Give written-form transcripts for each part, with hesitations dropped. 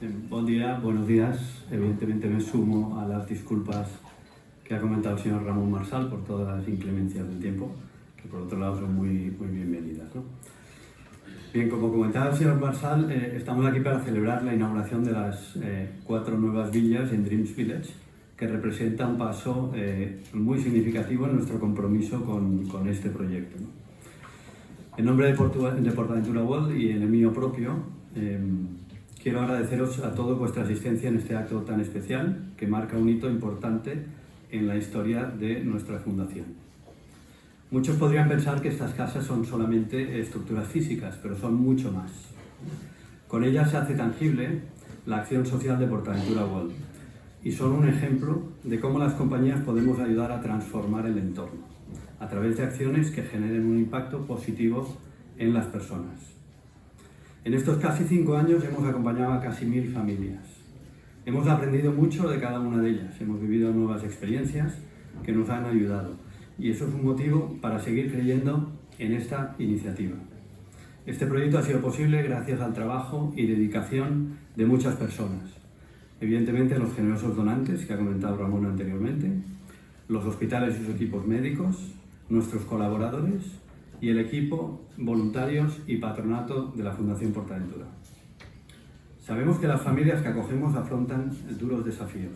Buen día, buenos días. Evidentemente me sumo a las disculpas que ha comentado el señor Ramón Marsal por todas las inclemencias del tiempo, que por otro lado son muy bienvenidas, ¿no? Bien, como comentaba el señor Marsal, estamos aquí para celebrar la inauguración de las 4 nuevas villas en Dreams Village, que representa un paso muy significativo en nuestro compromiso con este proyecto, ¿no? En nombre de PortAventura World y en el mío propio, quiero agradeceros a todos vuestra asistencia en este acto tan especial que marca un hito importante en la historia de nuestra fundación. Muchos podrían pensar que estas casas son solamente estructuras físicas, pero son mucho más. Con ellas se hace tangible la acción social de PortAventura World y son un ejemplo de cómo las compañías podemos ayudar a transformar el entorno a través de acciones que generen un impacto positivo en las personas. En estos casi 5 años hemos acompañado a casi 1000 familias. Hemos aprendido mucho de cada una de ellas, hemos vivido nuevas experiencias que nos han ayudado y eso es un motivo para seguir creyendo en esta iniciativa. Este proyecto ha sido posible gracias al trabajo y dedicación de muchas personas. Evidentemente los generosos donantes que ha comentado Ramón anteriormente, los hospitales y sus equipos médicos, nuestros colaboradores y el equipo, voluntarios y patronato de la Fundación PortAventura. Sabemos que las familias que acogemos afrontan duros desafíos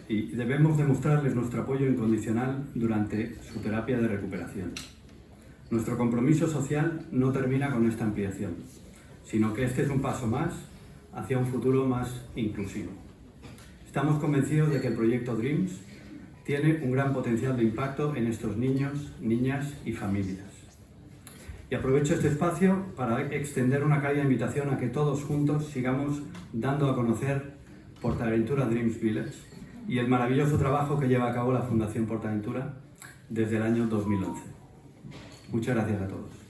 y debemos demostrarles nuestro apoyo incondicional durante su terapia de recuperación. Nuestro compromiso social no termina con esta ampliación, sino que este es un paso más hacia un futuro más inclusivo. Estamos convencidos de que el proyecto Dreams tiene un gran potencial de impacto en estos niños, niñas y familias. Y aprovecho este espacio para extender una cálida invitación a que todos juntos sigamos dando a conocer PortAventura Dreams Village y el maravilloso trabajo que lleva a cabo la Fundación PortAventura desde el año 2011. Muchas gracias a todos.